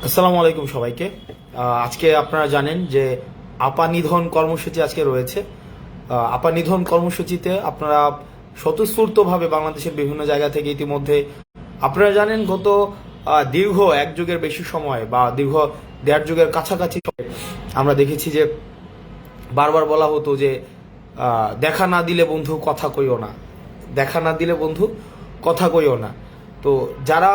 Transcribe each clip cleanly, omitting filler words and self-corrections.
আসসালামু আলাইকুম সবাইকে। আজকে আপনারা জানেন যে আপা নিধন কর্মসূচি আজকে রয়েছে। আপা নিধন কর্মসূচিতে আপনারা স্বতঃস্ফূর্তভাবে বাংলাদেশের বিভিন্ন জায়গা থেকে ইতিমধ্যে আপনারা জানেন গত দীর্ঘ এক যুগের বেশি সময় বা দীর্ঘ দেড় যুগের কাছাকাছি আমরা দেখেছি যে বারবার বলা হতো যে দেখা না দিলে বন্ধু কথা কইও না, দেখা না দিলে বন্ধু কথা কইও না। তো যারা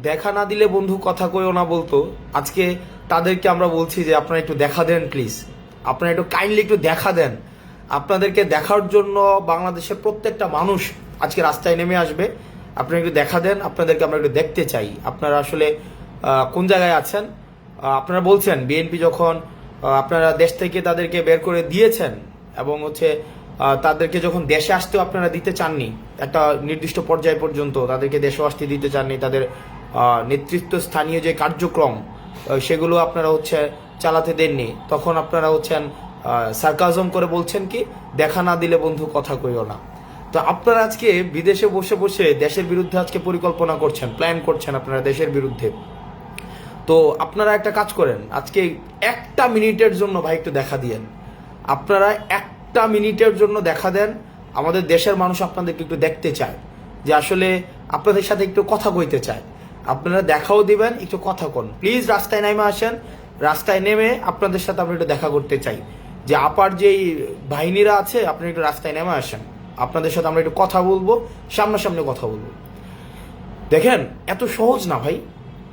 দেখা না দিলে বন্ধু কথা কইও না বলতো, আজকে তাদেরকে আমরা বলছি যে আপনারা একটু দেখা দেন প্লিজ, আপনারা একটু কাইন্ডলি একটু দেখা দেন। আপনাদেরকে দেখার জন্য বাংলাদেশের প্রত্যেকটা মানুষ আজকে রাস্তায় নেমে আসবে। আপনারা একটু দেখা দেন, আপনাদেরকে আমরা একটু দেখতে চাই আপনারা আসলে কোন জায়গায় আছেন। আপনারা বলছেন বিএনপি যখন আপনারা দেশ থেকে তাদেরকে বের করে দিয়েছেন এবং তাদেরকে যখন দেশে আসতেও আপনারা দিতে চাননি, একটা নির্দিষ্ট পর্যায় পর্যন্ত তাদেরকে দেশে আসতে দিতে চাননি, তাদের নেতৃত্ব স্থানীয় যে কার্যক্রম সেগুলো আপনারা চালাতে দেননি, তখন আপনারা সার্কাজম করে বলছেন কি দেখা না দিলে বন্ধু কথা কইও না। তো আপনারা আজকে বিদেশে বসে বসে দেশের বিরুদ্ধে আজকে পরিকল্পনা করছেন, প্ল্যান করছেন আপনারা দেশের বিরুদ্ধে। তো আপনারা একটা কাজ করেন, আজকে একটা মিনিটের জন্য ভাই একটু দেখা দিয়েন। আপনারা একটা মিনিটের জন্য দেখা দেন, আমাদের দেশের মানুষ আপনাদেরকে একটু দেখতে চায়, যে আসলে আপনাদের সাথে একটু কথা কইতে চায়। আপনারা দেখাও দিবেন, একটু কথা কোন প্লিজ। রাস্তায় নেমে আসেন, রাস্তায় নেমে আপনাদের সাথে আমরা একটু দেখা করতে চাই। যে আপার যেই বাহিনীরা আছে আপনারা একটু রাস্তায় নেমে আসেন, আপনাদের সাথে আমরা একটু কথা বলবো, সামনাসামনি কথা বলবো। দেখেন এত সহজ না ভাই,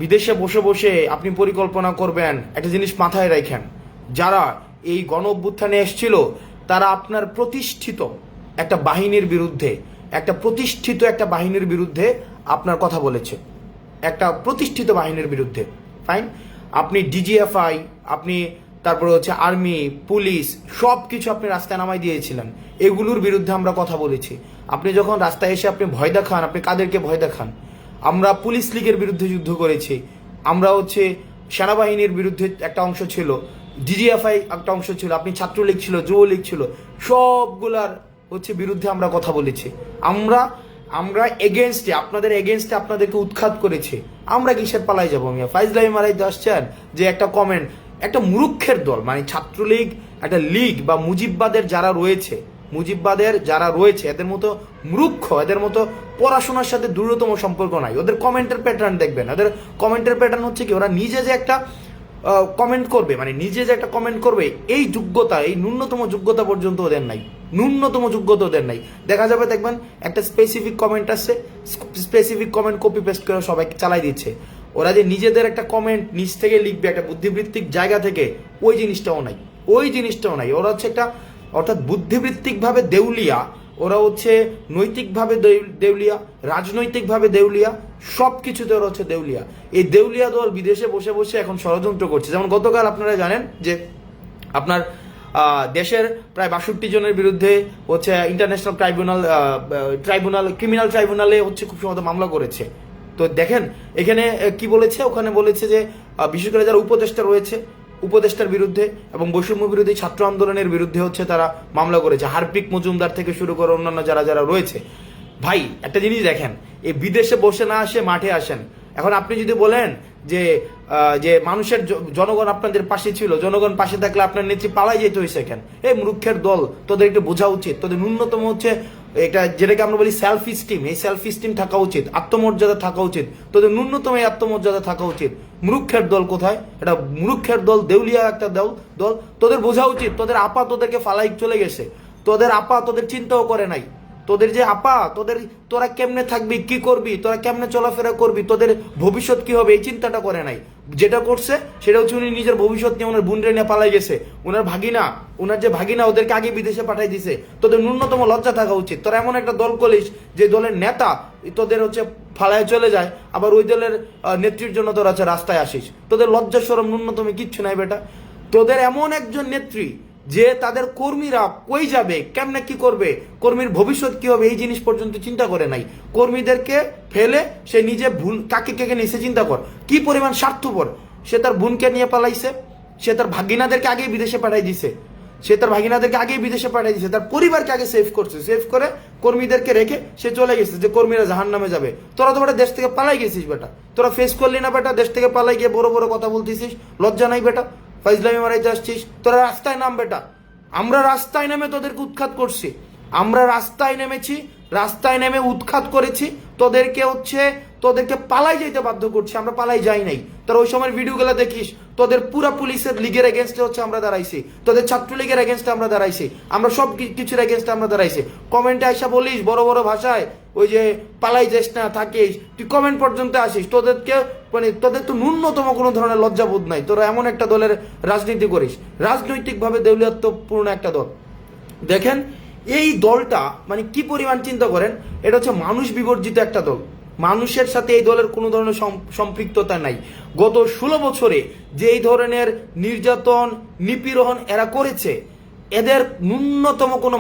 বিদেশে বসে বসে আপনি পরিকল্পনা করবেন। একটা জিনিস মাথায় রাখেন, যারা এই গণ অভ্যুত্থানে এসেছিল তারা আপনার প্রতিষ্ঠিত একটা বাহিনীর বিরুদ্ধে, একটা বাহিনীর বিরুদ্ধে আপনার কথা বলেছে, একটা প্রতিষ্ঠিত বাহিনীর বিরুদ্ধে। ফাইন, আপনি ডিজিএফআই, আপনি তারপরে আর্মি, পুলিশ, সব কিছু আপনি রাস্তায় নামাই দিয়েছিলেন, এগুলোর বিরুদ্ধে আমরা কথা বলেছি। আপনি যখন রাস্তায় এসে আপনি ভয় দেখান, আপনি কাদেরকে ভয় দেখান? আমরা পুলিশ লীগের বিরুদ্ধে যুদ্ধ করেছি, আমরা সেনাবাহিনীর বিরুদ্ধে একটা অংশ ছিল, ডিজিএফআই একটা অংশ ছিল, আপনি ছাত্রলীগ ছিল, যুবলীগ ছিল, সবগুলার বিরুদ্ধে আমরা কথা বলেছি। আমরা এগেনস্টে, আপনাদের এগেনস্টে আপনাদেরকে উৎখাত করেছি। আমরা কিসের পালাই যাবো মিয়া? ফাইজলামি মারাইতে আসছেন যে একটা কমেন্ট, একটা মূর্খের দল মানে ছাত্রলীগ একটা লীগ বা মুজিববাদের যারা রয়েছে এদের মতো মূর্খ, এদের মতো পড়াশোনার সাথে দূরতম সম্পর্ক নাই। ওদের কমেন্টের প্যাটার্ন দেখবেন, ওদের কমেন্টের প্যাটার্ন কি ওরা নিজে যে একটা কমেন্ট করবে, মানে নিজে যে একটা কমেন্ট করবে, এই যোগ্যতা, এই ন্যূনতম যোগ্যতা পর্যন্ত ওদের নাই, ন্যূনতম যোগ্যতা ওদের নাই। দেখা যাবে দেখবেন একটা স্পেসিফিক কমেন্ট আসছে, স্পেসিফিক কমেন্ট কপি পেস্ট করে সবাই চালাই দিচ্ছে। ওরা যে নিজেদের একটা কমেন্ট নিজ থেকে লিখবে একটা বুদ্ধিবৃত্তিক জায়গা থেকে, ওই জিনিসটাও নাই। ওরা একটা অর্থাৎ বুদ্ধিবৃত্তিকভাবে দেউলিয়া, ওরা নৈতিকভাবে দেউলিয়া, রাজনৈতিকভাবে দেউলিয়া, সব কিছুতে ওরা দেউলিয়া। এই দেউলিয়া দল বিদেশে বসে বসে এখন ষড়যন্ত্র করছে। যেমন গতকাল আপনারা জানেন যে আপনার দেশের প্রায় 62 জনের বিরুদ্ধে ইন্টারন্যাশনাল ক্রিমিনাল ট্রাইব্যুনালে খুব সম্ভবত মামলা করেছে। তো দেখেন এখানে কি বলেছে, ওখানে বলেছে যে বিশেষ করে যারা উপদেষ্টা রয়েছে, উপদেষ্টার বিরুদ্ধে এবং বৈষম্য বিরোধী ছাত্র আন্দোলনের বিরুদ্ধে তারা মামলা করেছে, হারপিক মজুমদার থেকে শুরু করে অন্যান্য যারা রয়েছে। ভাই একটা জিনিস দেখেন, এই বিদেশে বসে না আসে মাঠে আসেন। এখন আপনি যদি বলেন যে মানুষের জনগণ আপনাদের পাশে ছিল, জনগণ পাশে থাকলে আপনার নেত্রী পালাই যেতে হয়েছে কেন? এই মূর্খের দল, তোদের একটু বোঝা উচিত, তোদের ন্যূনতম এটা যেটাকে আমরা বলি সেলফ স্টিম, এই সেলফ স্টিম থাকা উচিত, আত্মমর্যাদা থাকা উচিত, তোদের ন্যূনতম এই আত্মমর্যাদা থাকা উচিত। মূর্খের দল কোথায়? এটা মূর্খের দল, দেউলিয়া একটা দল। তোদের বোঝা উচিত, তোদের আপা তোদেরকে ফালাই চলে গেছে, তোদের আপা তোদের চিন্তাও করে নাই। তোদের যে আপা, তোরা কেমনে থাকবি, কি করবি, তোরা কেমনে চলাফেরা করবি, তোদের ভবিষ্যৎ কি হবে, এই চিন্তাটা করে নাই। যেটা করছে সেটা উনি নিজের ভবিষ্যৎ নিয়ে ওনার বোনরে নিয়ে পালাই গেছে। ওনার যে ভাগিনা ওদেরকে আগে বিদেশে পাঠাই দিছে। তোদের ন্যূনতম লজ্জা থাকা উচিত। তোরা এমন একটা দল করিস যে দলের নেতা তোদের ফালায় চলে যায়, আবার ওই দলের নেত্রীর জন্য তোরা রাস্তায় আসিস। তোদের লজ্জা শরম ন্যূনতম কিচ্ছু নাই বেটা। তোদের এমন একজন নেত্রী যে তাদের কর্মীরা কই যাবে, কেমনে কি করবে, কর্মীর ভবিষ্যৎ কি হবে, এই জিনিস পর্যন্ত চিন্তা করে নাই। কর্মীদেরকে ফেলে সে নিজে কাকে নিয়ে চিন্তা কর, কি পরিমাণ স্বার্থপর। সে তার বোনকে নিয়ে পালাইছে, সে তার ভাগিনাদেরকে আগেই বিদেশে পাঠাই দিছে। সে তার ভাগিনাদেরকে আগেই বিদেশে পাঠিয়ে দিয়েছে, তার পরিবারকে আগে সেভ করছে, সেভ করে কর্মীদেরকে রেখে সে চলে গেছে যে কর্মীরা জাহান্নামে যাবে। তোরা তো বেটা দেশ থেকে পালাই গেছিস বেটা, তোরা ফেস করলি না বেটা, দেশ থেকে পালাই গিয়ে বড় বড় কথা বলতেছিস, লজ্জা নাই বেটা, ফাইজলামি মারাইতে আসছিস, তোরা রাস্তায় নাম বেটা। আমরা রাস্তায় নেমে তোদেরকে উৎখাত করছি, আমরা রাস্তায় নেমেছি, রাস্তায় নেমে উৎখাত করেছি, তোদেরকে পালাই যাইতে বাধ্য করছি, আমরা পালাই যাই নাই। তোর ওই সময়ের ভিডিওগুলো দেখিস, তোদের পুরা পুলিশের লিগের এগেনস্টে হচ্ছে আমরা দাঁড়াইছি, তোদের ছাত্রলীগের এগেনস্টে আমরা দাঁড়াইছি, আমরা সব কিছুর এগেনস্টে আমরা দাঁড়াইছি। কমেন্টে আইসা বলিস বড় বড় ভাষায় ওই যে পালাই যাস না থাকিস, তুই কমেন্ট পর্যন্ত আসিস, তোদের তো ন্যূনতম কোনো ধরনের লজ্জাবোধ নাই। তোরা এমন একটা দলের রাজনীতি করিস, রাজনৈতিকভাবে দেউলিয়াত্বপূর্ণ একটা দল। দেখেন এই দলটা মানে কি পরিমাণ চিন্তা করেন, এটা হচ্ছে মানুষ বিবর্জিত একটা দল, মানুষের সাথে এই দলের কোনো ধরনের সম্পৃক্ততা নাই। গত 16 বছরে যে এই ধরনের নির্যাতন নিপীড়ন এরা করেছে, এদের ন্যূনতম কোনো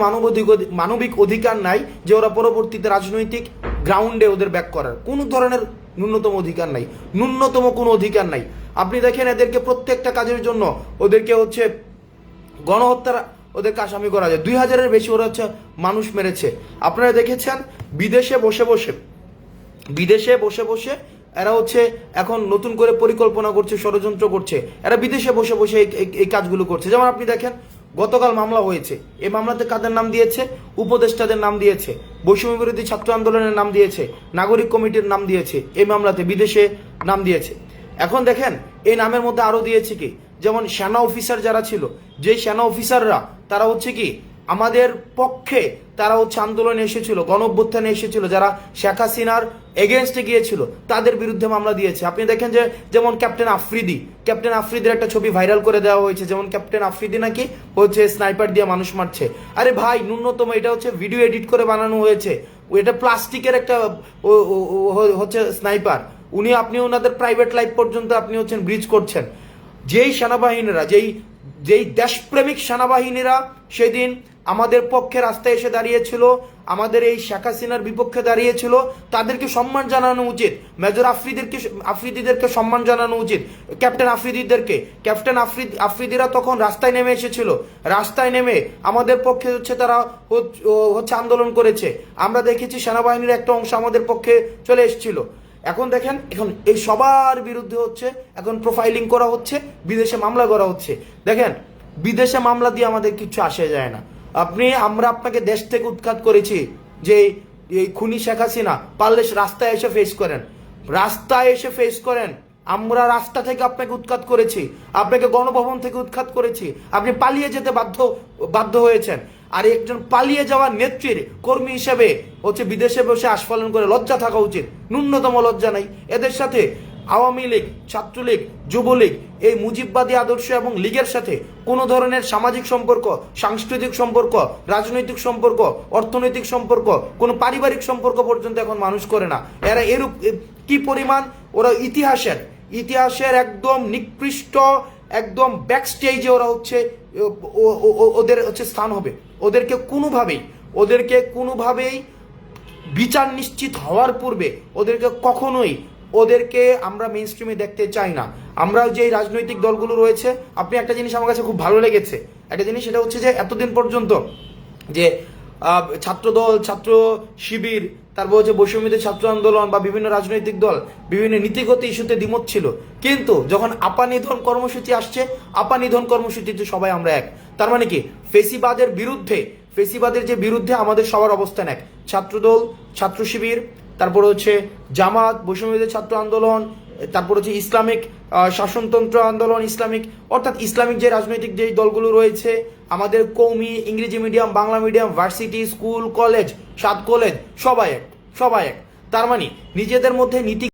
মানবিক অধিকার নাই যে ওরা পরবর্তীতে রাজনৈতিক গ্রাউন্ডে ওদের ব্যাক করার কোনো ধরনের ন্যূনতম অধিকার নাই, ন্যূনতম কোনো অধিকার নাই। আপনি দেখেন এদেরকে প্রত্যেকটা কাজের জন্য ওদেরকে হচ্ছে গণহত্যার ওদেরকে আসামি করা যায়, 2000-এর বেশি ওরা হচ্ছে মানুষ মেরেছে। আপনারা দেখেছেন বিদেশে বসে এরা হচ্ছে এখন নতুন করে পরিকল্পনা করছে, ষড়যন্ত্র করছে, এরা বিদেশে বসে এই কাজগুলো করছে। যেমন আপনি দেখেন গতকাল মামলা হয়েছে, এই মামলাতে কাদের নাম দিয়েছে? উপদেষ্টাদের নাম দিয়েছে, বৈষম্য বিরোধী ছাত্র আন্দোলনের নাম দিয়েছে, নাগরিক কমিটির নাম দিয়েছে, এই মামলাতে বিদেশে নাম দিয়েছে। এখন দেখেন এই নামের মধ্যে আরো দিয়েছে কি, যেমন সেনা অফিসার যারা ছিল, যেই সেনা অফিসাররা তারা হচ্ছে কি আমাদের পক্ষে, তারা হচ্ছে আন্দোলনে এসেছিল, গণ অভ্যুত্থানে এসেছিল, যারা শেখ হাসিনার এগেনস্টে গিয়েছিল তাদের বিরুদ্ধে মামলা দিয়েছে। আপনি দেখেন যে যেমন ক্যাপ্টেন আফ্রিদির একটা ছবি ভাইরাল করে দেওয়া হয়েছে, যেমন ক্যাপ্টেন আফ্রিদি নাকি হচ্ছে স্নাইপার দিয়ে মানুষ মারছে। আরে ভাই ন্যূনতম এটা হচ্ছে ভিডিও এডিট করে বানানো হয়েছে, এটা প্লাস্টিকের একটা হচ্ছে স্নাইপার, আপনি ওনাদের প্রাইভেট লাইফ পর্যন্ত আপনি হচ্ছেন ব্রিজ করছেন। যেই সেনাবাহিনীরা যেই দেশপ্রেমিক সেনাবাহিনীরা সেদিন আমাদের পক্ষে রাস্তায় এসে দাঁড়িয়েছিল, আমাদের এই শেখ হাসিনার বিপক্ষে দাঁড়িয়েছিল, তাদেরকে সম্মান জানানো উচিত। মেজর আফ্রিদিদেরকে সম্মান জানানো উচিত, ক্যাপ্টেন আফ্রিদিরা তখন রাস্তায় নেমে এসেছিল, রাস্তায় নেমে আমাদের পক্ষে হচ্ছে তারা হচ্ছে আন্দোলন করেছে। আমরা দেখেছি সেনাবাহিনীর একটা অংশ আমাদের পক্ষে চলে এসেছিল। এখন দেখেন এখন এই সবার বিরুদ্ধে হচ্ছে এখন প্রোফাইলিং করা হচ্ছে, বিদেশে মামলা করা হচ্ছে। দেখেন বিদেশে মামলা দিয়ে আমাদের কিছু আসে যায় না। আমরা আপনাকে দেশ থেকে উৎখাত করেছি, যে এই খুনি শেখ হাসিনা পারলে রাস্তায় এসে ফেস করেন। আমরা রাস্তা থেকে আপনাকে উৎখাত করেছি, আপনাকে গণভবন থেকে উৎখাত করেছি, আপনি পালিয়ে যেতে বাধ্য হয়েছেন। আর একজন পালিয়ে যাওয়া নেত্রীর কর্মী হিসেবে হচ্ছে বিদেশে বসে আস্ফালন করে লজ্জা থাকা উচিত, ন্যূনতম লজ্জা নাই। এদের সাথে আওয়ামী লীগ, ছাত্রলীগ, যুবলীগ, এই মুজিববাদী আদর্শ এবং লীগের সাথে কোনো ধরনের সামাজিক সম্পর্ক, সাংস্কৃতিক সম্পর্ক, রাজনৈতিক সম্পর্ক, অর্থনৈতিক সম্পর্ক, কোনো পারিবারিক সম্পর্ক পর্যন্ত এখন মানুষ করে না। এরা এরূপ কি পরিমাণ ওরা ইতিহাসের একদম নিকৃষ্ট, একদম ব্যাক স্টেজে ওরা হচ্ছে ওদের হচ্ছে স্থান হবে। ওদেরকে কোনোভাবেই বিচার নিশ্চিত হওয়ার পূর্বে ওদেরকে আমরা মেইন স্ট্রিমে দেখতে চাই না। আমরা যে রাজনৈতিক দলগুলো রয়েছে, আপনি একটা জিনিস আমার কাছে খুব ভালো লেগেছে, একটা জিনিস সেটা হচ্ছে যে এতদিন পর্যন্ত যে ছাত্রদল, ছাত্র শিবির, তারপর হচ্ছে বৈষম্যবিরোধী ছাত্র আন্দোলন বা বিভিন্ন রাজনৈতিক দল বিভিন্ন নীতিগত ইস্যুতে দ্বিমত ছিল, কিন্তু যখন আপা নিধন কর্মসূচি আসছে, আপা নিধন কর্মসূচিতে সবাই আমরা এক। তার মানে কি ফেসিবাদের যে বিরুদ্ধে আমাদের সবার অবস্থান এক। ছাত্রদল, ছাত্র শিবির, তারপর হচ্ছে জামাত, বৈষম্যবিরোধী ছাত্র আন্দোলন, তারপর হচ্ছে ইসলামিক শাসনতন্ত্র আন্দোলন, অর্থাৎ ইসলামিক যে রাজনৈতিক যে দলগুলো রয়েছে, আমাদের কওমি, ইংরেজি medium, Bangla medium, varsity, school, college, 7 college, সবাই এক। তার মানে নিজেদের মধ্যে নীতি